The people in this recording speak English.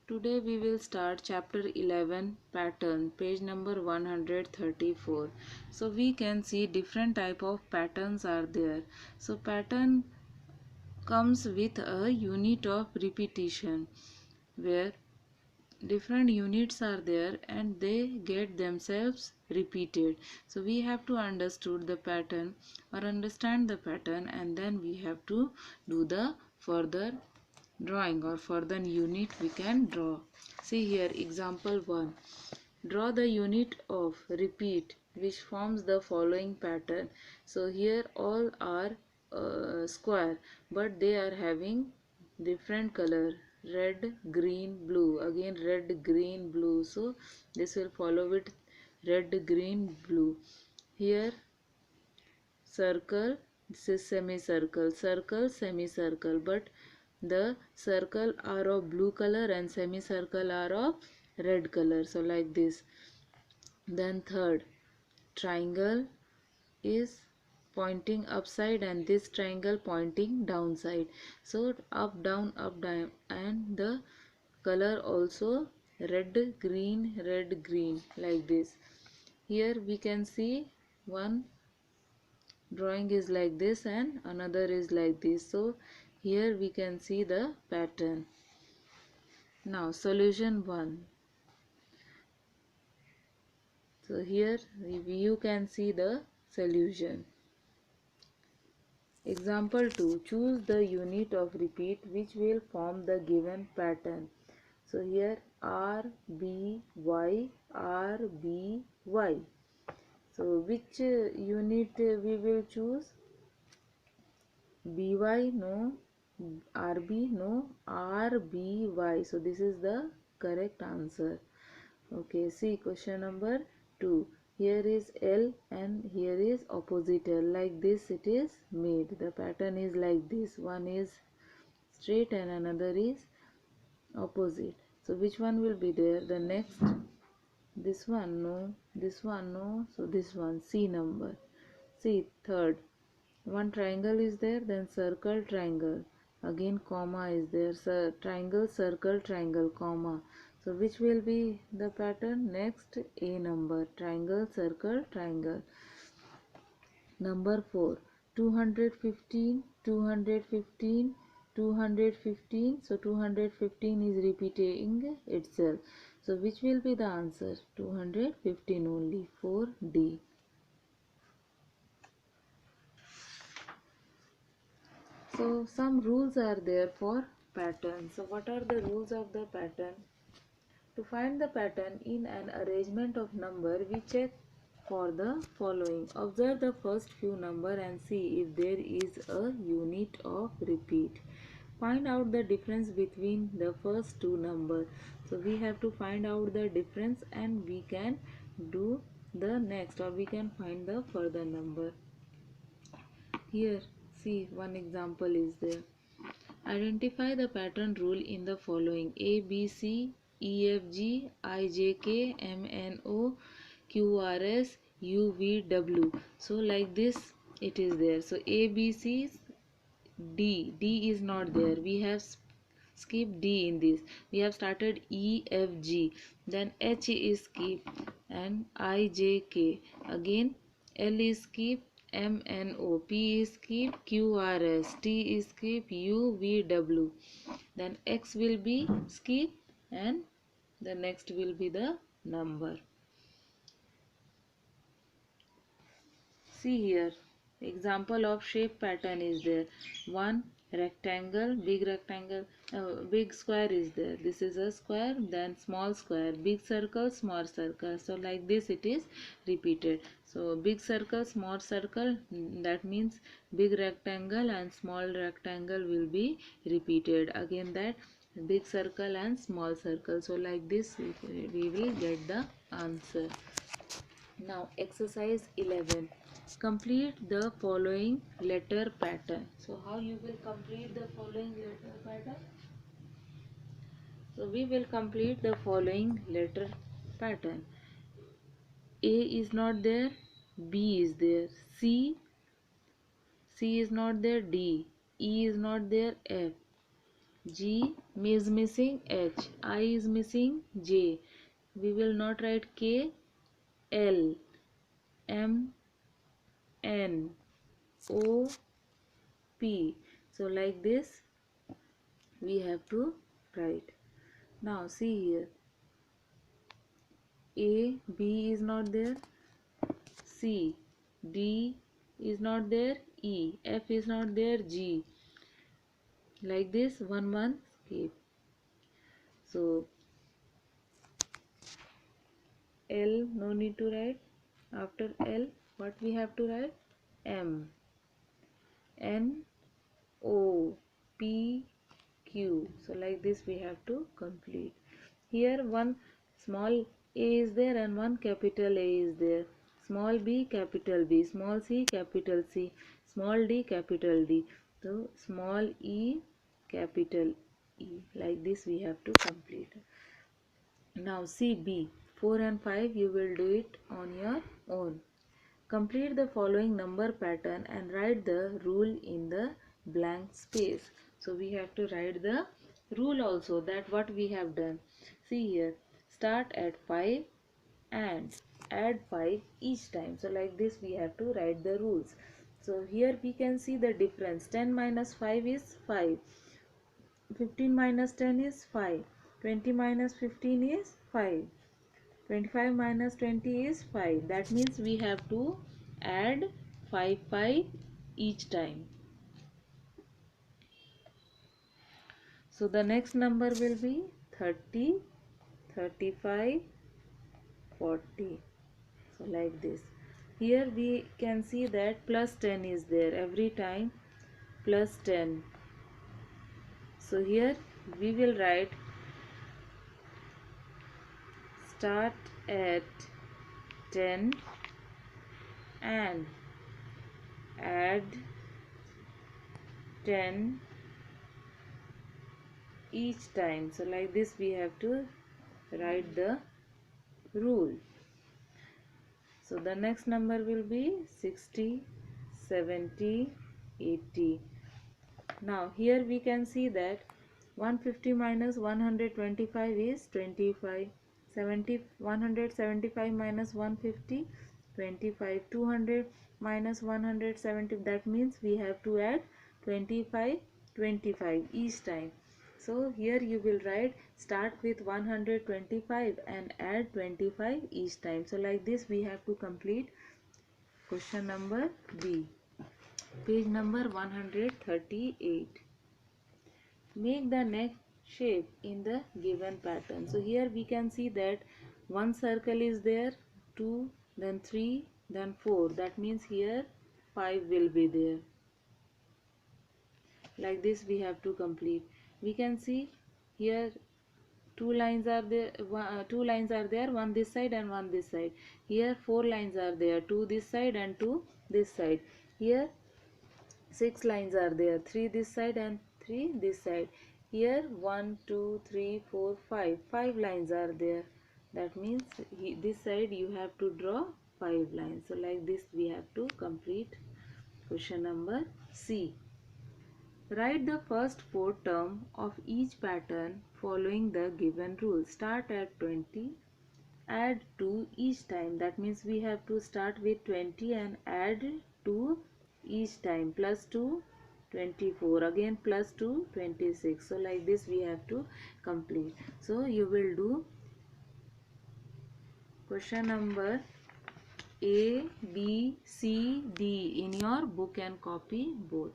Today we will start chapter 11 pattern, page number 134. So we can see different type of patterns are there. So pattern comes with a unit of repetition where different units are there and they get themselves repeated. So we have to understood the pattern or understand the pattern, and then we have to do the further drawing or further unit we can draw. See here example 1. Draw the unit of repeat which forms the following pattern. So here all are square, but they are having different color: red, green, blue. Again red, green, blue. So this will follow with red, green, blue. Here circle, this is semicircle, circle, semicircle, but the circle are of blue color and semicircle are of red color. So like this. Then third, triangle is pointing upside and this triangle pointing downside. So up down, and the color also red green like this. Here we can see one drawing is like this and another is like this. So here we can see the pattern. Now solution 1. So here you can see the solution. Example 2. Choose the unit of repeat which will form the given pattern. So here R B Y R B Y. So which unit we will choose? BY no, RB no, RBY. So this is the correct answer. Okay, see question number 2. Here is L and here is opposite L. Like this it is made. The pattern is like this. One is straight and another is opposite. So which one will be there? The next, this one no, this one no. So this one, C number. See third. One triangle is there, then circle, triangle. Again comma is there. So triangle, circle, triangle, comma. So which will be the pattern? Next, A number. Triangle, circle, triangle. Number 4. 215, 215, 215. So 215 is repeating itself. So which will be the answer? 215 only. 4D. So some rules are there for pattern. So what are the rules of the pattern? To find the pattern in an arrangement of number, we check for the following. Observe the first few number and see if there is a unit of repeat. Find out the difference between the first two numbers. So we have to find out the difference and we can do the next, or we can find the further number. Here, see one example is there. Identify the pattern rule in the following: A, B, C, E, F, G, I, J, K, M, N, O, Q, R, S, U, V, W. So like this it is there. So A, B, C, D is not there. We have skipped D in this. We have started E, F, G. Then H is skipped and I, J, K. Again L is skipped, M, N, O. P is skipped, Q, R, S. T is skipped, U, V, W. Then X will be skipped and the next will be the number. See here, example of shape pattern is there. One rectangle, big square is there. This is a square, then small square, big circle, small circle. So like this it is repeated. So big circle, small circle, that means big rectangle and small rectangle will be repeated. Again that big circle and small circle. So like this we will get the answer. Now exercise 11. Complete the following letter pattern. So how you will complete the following letter pattern? So we will complete the following letter pattern. A is not there, B is there, C is not there, D, E is not there, F. G is missing H, I is missing J. We will not write K, L, M, N, O, P. So like this we have to write. Now see here, A, B is not there, C, D is not there, E, F is not there, G. Like this one skip. So L no need to write. After L what we have to write? M, N, O, P, Q. So like this we have to complete. Here one small a is there and one capital A is there. Small b, capital B, small c, capital C, small d, capital D. So small e, capital E. Like this we have to complete. Now see B. 4 and 5 you will do it on your own. Complete the following number pattern and write the rule in the blank space. So we have to write the rule also, that what we have done. See here, start at 5 and add 5 each time. So like this we have to write the rules. So here we can see the difference. 10 minus 5 is 5. 15 minus 10 is 5. 20 minus 15 is 5. 25 minus 20 is 5. That means we have to add 5 each time. So the next number will be 30, 35, 40. So like this. Here we can see that plus 10 is there every time, plus 10. So here we will write start at 10 and add 10 each time. So like this we have to write the rule. So the next number will be 60, 70, 80. Now here we can see that 150 minus 125 is 25. 175 minus 150, 25. 200 minus 170, that means we have to add 25 each time. So here you will write start with 125 and add 25 each time. So like this we have to complete question number B. Page number 138. Make the next shape in the given pattern. So here we can see that one circle is there, 2, then 3, then 4. That means here 5 will be there. Like this we have to complete. We can see here two lines are there, one this side and one this side. Here 4 lines are there, 2 this side and 2 this side. Here 6 lines are there, 3 this side and 3 this side. Here 1 2 3 4 5 5 lines are there. That means this side you have to draw 5 lines. So like this we have to complete question number C. Write the first 4 terms of each pattern following the given rule. Start at 20, add 2 each time. That means we have to start with 20 and add 2 each time. Plus 2, 24. Again plus 2, 26. So like this we have to complete. So you will do question number A, B, C, D in your book and copy both.